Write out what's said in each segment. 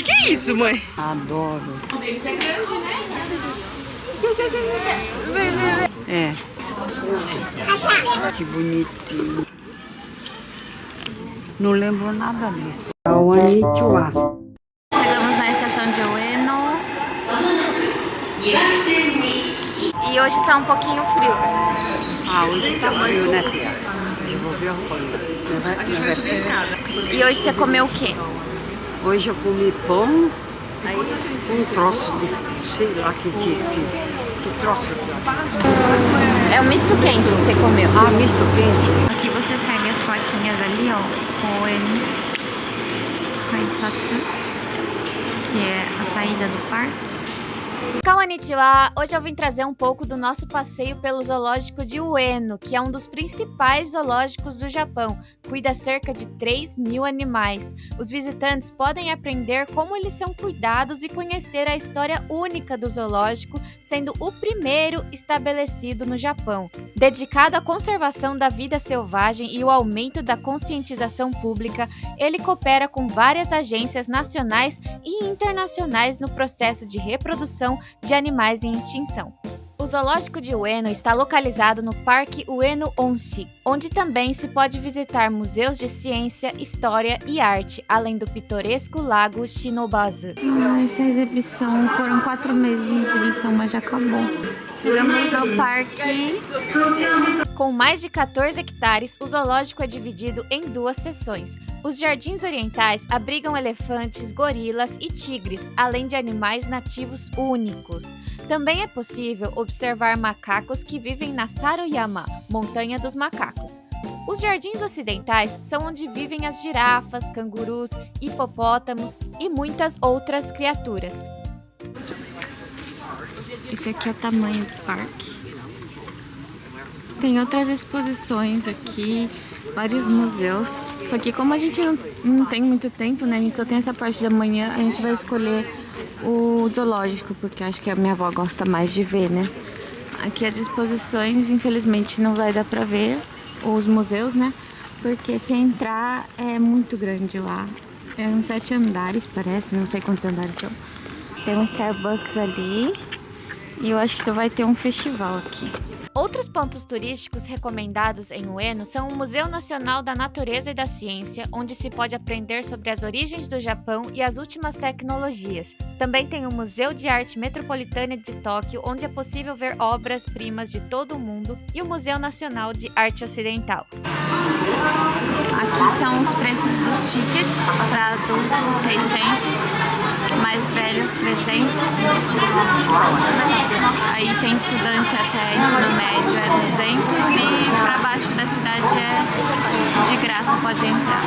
Que é isso, mãe? Adoro. O deles é grande, né? É. Que bonitinho. Não lembro nada disso. Konnichiwa. Chegamos na estação de Ueno. E hoje tá um pouquinho frio. Ah, hoje tá frio, né, filha? Devolveu a roupa. A gente vai subir a escada. E hoje você comeu o quê? Hoje eu comi pão com um troço de, sei lá que troço. É um misto quente que você comeu. Ah, misto quente. Aqui você segue as plaquinhas ali, ó. Ueno Kaisatsu, que é a saída do parque. Konnichiwa! Hoje eu vim trazer um pouco do nosso passeio pelo zoológico de Ueno, que é um dos principais zoológicos do Japão. Cuida cerca de 3.000 animais. Os visitantes podem aprender como eles são cuidados e conhecer a história única do zoológico, sendo o primeiro estabelecido no Japão. Dedicado à conservação da vida selvagem e o aumento da conscientização pública, ele coopera com várias agências nacionais e internacionais no processo de reprodução de animais em extinção. O zoológico de Ueno está localizado no Parque Ueno Onshi, onde também se pode visitar museus de ciência, história e arte, além do pitoresco lago Shinobazu. Essa exibição, foram 4 meses de exibição, mas já acabou. Chegamos no parque. Com mais de 14 hectares, o zoológico é dividido em 2 seções. Os jardins orientais abrigam elefantes, gorilas e tigres, além de animais nativos únicos. Também é possível observar macacos que vivem na Saroyama, Montanha dos Macacos. Os jardins ocidentais são onde vivem as girafas, cangurus, hipopótamos e muitas outras criaturas. Esse aqui é o tamanho do parque. Tem outras exposições aqui, vários museus. Só que como a gente não tem muito tempo, né? A gente só tem essa parte da manhã, a gente vai escolher o zoológico, porque acho que a minha avó gosta mais de ver, né? Aqui as exposições, infelizmente não vai dar pra ver os museus, né? Porque se entrar é muito grande lá. É uns 7 andares, parece, não sei quantos andares são. Tem um Starbucks ali. E eu acho que só vai ter um festival aqui. Outros pontos turísticos recomendados em Ueno são o Museu Nacional da Natureza e da Ciência, onde se pode aprender sobre as origens do Japão e as últimas tecnologias. Também tem o Museu de Arte Metropolitana de Tóquio, onde é possível ver obras-primas de todo o mundo, e o Museu Nacional de Arte Ocidental. Aqui são os preços dos tickets, para adultos 600, mais velhos 300. Aí tem estudante até ensino médio é 200 e para baixo da cidade é de graça, pode entrar.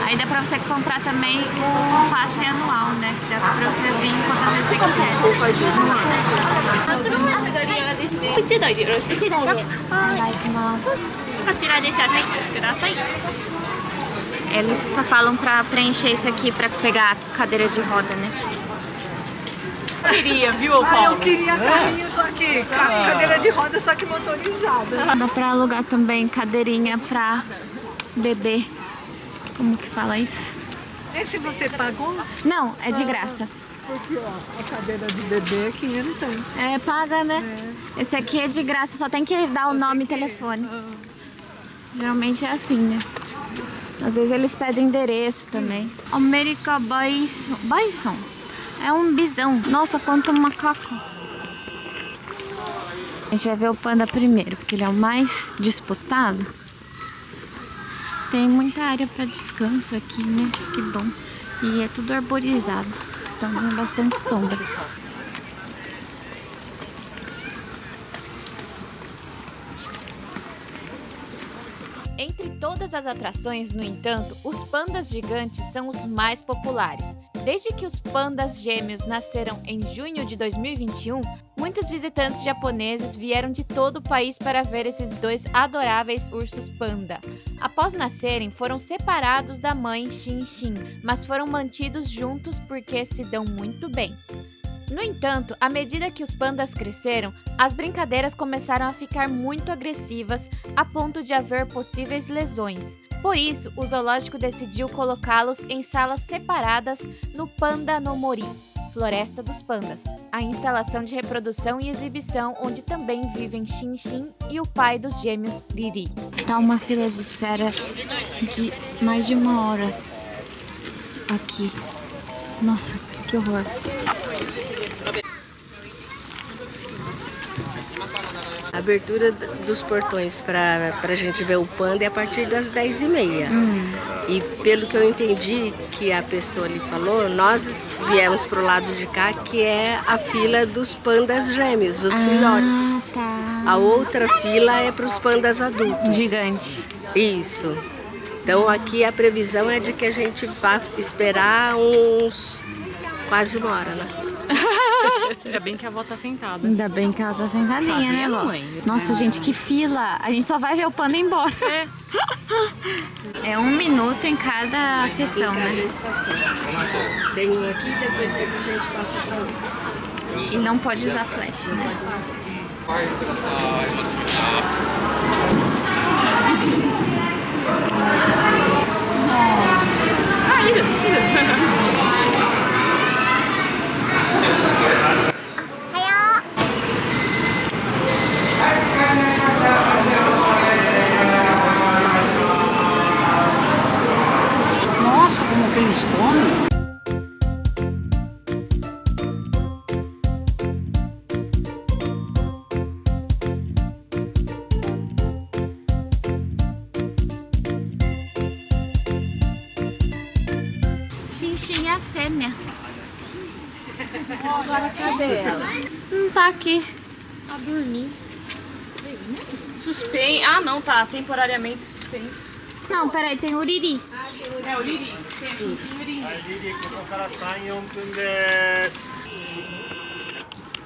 Aí dá pra você comprar também o passe anual, né? Que dá pra você vir quantas vezes você quiser no ano. Eles falam pra preencher isso aqui pra pegar a cadeira de roda, né? Queria, viu, Paulo? Eu queria carrinho, só que cadeira de roda, só que motorizada. Dá pra alugar também cadeirinha pra bebê. Como que fala isso? Esse você pagou? Não, é de graça. Porque, ó, a cadeira de bebê é 500. É, paga, né? Esse aqui é de graça, só tem que dar o nome e telefone. Geralmente é assim, né? Às vezes eles pedem endereço também. America Bison. É um bisão. Nossa, quanto macaco. A gente vai ver o panda primeiro, porque ele é o mais disputado. Tem muita área para descanso aqui, né? Que bom. E é tudo arborizado. Então tem bastante sombra. Entre todas as atrações, no entanto, os pandas gigantes são os mais populares. Desde que os pandas gêmeos nasceram em junho de 2021, muitos visitantes japoneses vieram de todo o país para ver esses 2 adoráveis ursos panda. Após nascerem, foram separados da mãe Shin, mas foram mantidos juntos porque se dão muito bem. No entanto, à medida que os pandas cresceram, as brincadeiras começaram a ficar muito agressivas, a ponto de haver possíveis lesões. Por isso, o zoológico decidiu colocá-los em salas separadas no Panda no Mori, Floresta dos Pandas, a instalação de reprodução e exibição onde também vivem Xin Xin e o pai dos gêmeos Riri. Tá uma fila de espera de mais de 1 hora aqui. Nossa, que horror. A abertura dos portões para a gente ver o panda é a partir das 10h30. E pelo que eu entendi que a pessoa lhe falou, nós viemos para o lado de cá, que é a fila dos pandas gêmeos, os filhotes. Tá. A outra fila é para os pandas adultos. Gigante. Isso. Então aqui a previsão é de que a gente vá esperar uns quase 1 hora, né? Ainda bem que a avó tá sentada. Ainda bem que ela tá sentadinha, né, vó? mãe? Nossa, gente, que fila! A gente só vai ver o panda ir embora. É 1 minuto em cada sessão, né? Tem um aqui, depois a gente passa para outro. E não pode usar flash, né? Nossa, como que eles comem. Xin Xin é a fêmea. Agora cadê ela? Não tá aqui. A dormir. Suspense. Ah, não, tá. Temporariamente suspense. Não, peraí, tem o Riri. É, o Liri. Tem a Xin Xin e o Liri.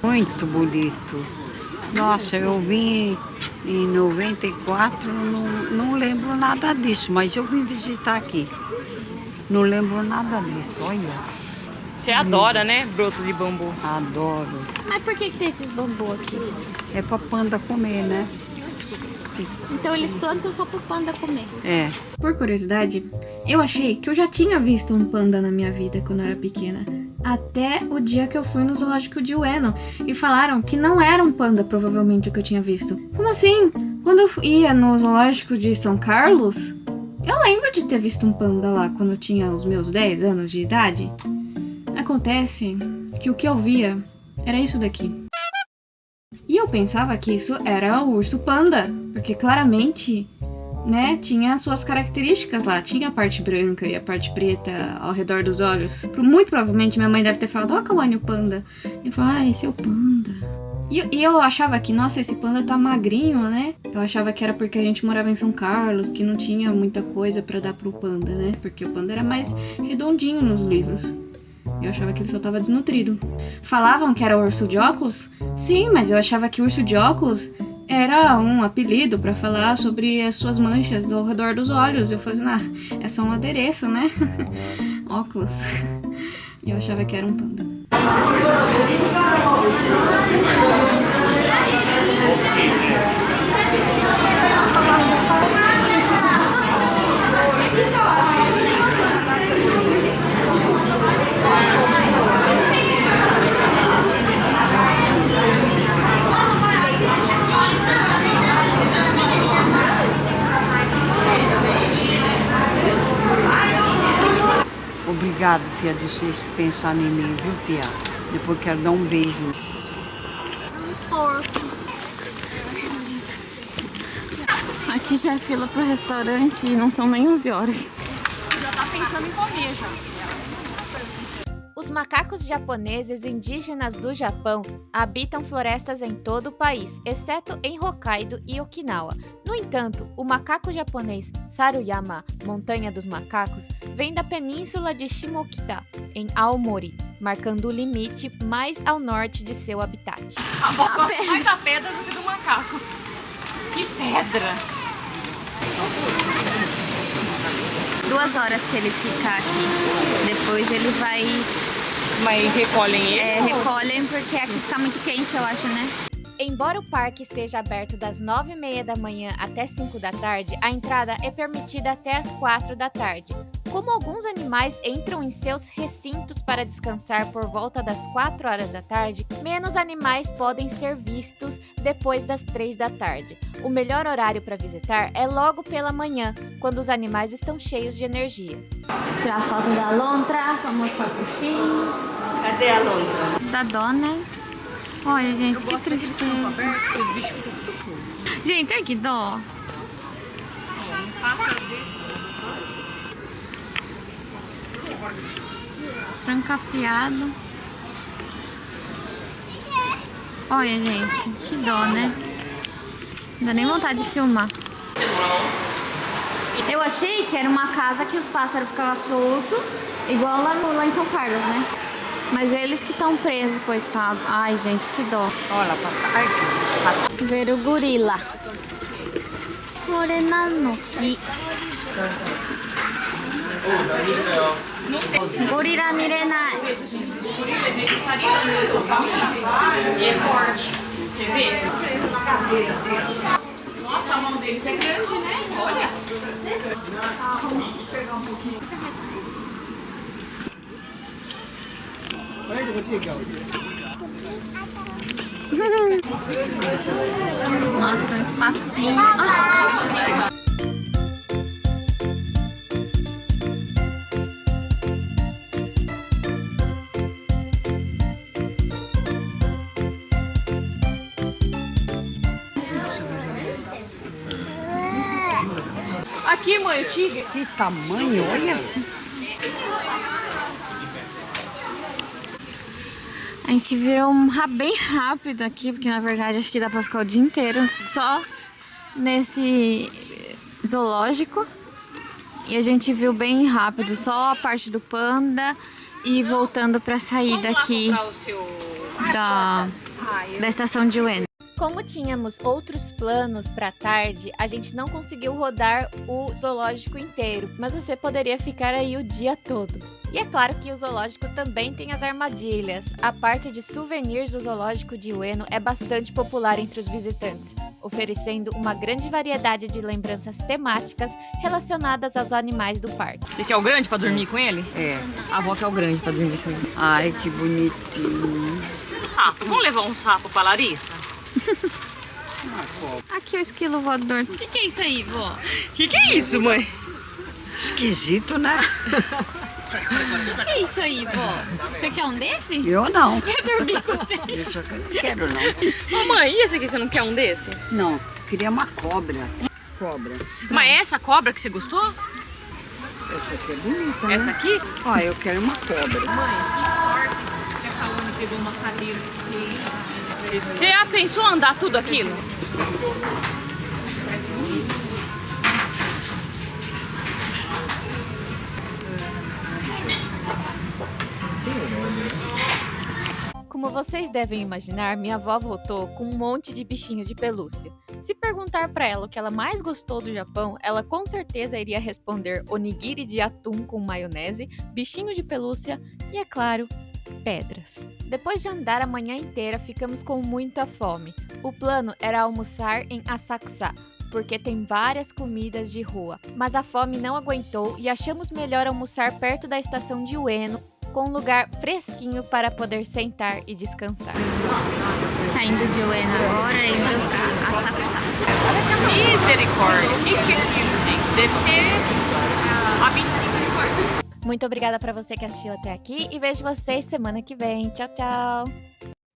Muito bonito. Nossa, eu vim em 94, não lembro nada disso, mas eu vim visitar aqui. Não lembro nada disso, olha. Você adora, né? Broto de bambu. Adoro. Mas por que tem esses bambu aqui? É pra panda comer, né? Então eles plantam só pro panda comer. É. Por curiosidade, eu achei que eu já tinha visto um panda na minha vida quando eu era pequena. Até o dia que eu fui no zoológico de Ueno e falaram que não era um panda, provavelmente, o que eu tinha visto. Como assim? Quando eu ia no zoológico de São Carlos, eu lembro de ter visto um panda lá quando eu tinha os meus 10 anos de idade. Acontece que o que eu via era isso daqui. E eu pensava que isso era o urso panda, porque claramente, né, tinha as suas características lá. Tinha a parte branca e a parte preta ao redor dos olhos. Muito provavelmente minha mãe deve ter falado, ó, Kawane, o panda. E eu falava, esse é o panda. E eu achava que, nossa, esse panda tá magrinho, né? Eu achava que era porque a gente morava em São Carlos, que não tinha muita coisa pra dar pro panda, né? Porque o panda era mais redondinho nos livros. Eu achava que ele só tava desnutrido. Falavam que era urso de óculos? Sim, mas eu achava que urso de óculos era um apelido pra falar sobre as suas manchas ao redor dos olhos. Eu falei assim, é só um adereço, né? Óculos. E eu achava que era um panda. Obrigado, fia, de vocês pensarem em mim, viu, fia? Depois quero dar um beijo. Aqui já é fila pro restaurante e não são nem 11 horas. Já tá pensando em comer já. Os macacos japoneses indígenas do Japão habitam florestas em todo o país, exceto em Hokkaido e Okinawa. No entanto, o macaco japonês Saruyama, Montanha dos Macacos, vem da península de Shimokita, em Aomori, marcando o limite mais ao norte de seu habitat. Mais a pedra do que do macaco. Que pedra! 2 horas que ele fica aqui. Depois ele vai... Mas recolhem ele? recolhem porque aqui fica muito quente, eu acho, né? Embora o parque esteja aberto das 9h30 da manhã até 5 da tarde, a entrada é permitida até as 4 da tarde. Como alguns animais entram em seus recintos para descansar por volta das 4 horas da tarde, menos animais podem ser vistos depois das 3 da tarde. O melhor horário para visitar é logo pela manhã, quando os animais estão cheios de energia. Tirar foto da lontra, pra mostrar pro filho. Cadê a lontra? Da dó, né? Olha, gente, que tristeza. Os bichos ficam tudo fundo. Gente, ai que dó. Um pássaro desse. Trancafiado. Olha, gente, que dó, né? Não dá nem vontade de filmar. Eu achei que era uma casa que os pássaros ficavam soltos, igual lá em São Carlos, né? Mas eles que estão presos, coitados. Ai, gente, que dó. Olha, passa aqui. Ver o gorila. Morena no ki. Gorila mirenai. Gorila é vegetariano, ele só come isso. E é forte. Você vê? Nossa, a mão deles é grande, né? Olha. Nossa, um espacinho. Ah. Aqui, mãe, o tigre. Que tamanho, olha. A gente viu bem rápido aqui, porque na verdade acho que dá pra ficar o dia inteiro só nesse zoológico. E a gente viu bem rápido, só a parte do panda e voltando pra saída aqui da estação de Ueno. Como tínhamos outros planos para tarde, a gente não conseguiu rodar o zoológico inteiro, mas você poderia ficar aí o dia todo. E é claro que o zoológico também tem as armadilhas. A parte de souvenirs do zoológico de Ueno é bastante popular entre os visitantes, oferecendo uma grande variedade de lembranças temáticas relacionadas aos animais do parque. Você quer o grande pra dormir com ele? É. A avó quer o grande pra dormir com ele. Ai, que bonitinho. Ah, vamos levar um sapo pra Larissa? Aqui o esquilo voador. O que é isso aí, vó? Que é isso, mãe? Esquisito, né? O que é isso aí, vó? Você quer um desse? Eu não. Quer dormir com você? Isso aqui eu não quero, não. Ô, mãe, e esse aqui, você não quer um desse? Não, queria uma cobra. Cobra. Mas é essa cobra que você gostou? Essa aqui é bonita, né? Essa aqui? Ah, eu quero uma cobra. Mãe, que sorte que a Kawane pegou uma cadeira pra você. Você já pensou andar tudo aquilo? Como vocês devem imaginar, minha avó voltou com um monte de bichinho de pelúcia. Se perguntar para ela o que ela mais gostou do Japão, ela com certeza iria responder onigiri de atum com maionese, bichinho de pelúcia e, é claro, pedras. Depois de andar a manhã inteira, ficamos com muita fome. O plano era almoçar em Asakusa, porque tem várias comidas de rua. Mas a fome não aguentou e achamos melhor almoçar perto da estação de Ueno, com um lugar fresquinho para poder sentar e descansar. Saindo de Ueno agora, indo pra Asakusa. Misericórdia, o que é aquilo, gente? Deve ser a 25 de março. Muito obrigada para você que assistiu até aqui e vejo vocês semana que vem. Tchau, tchau!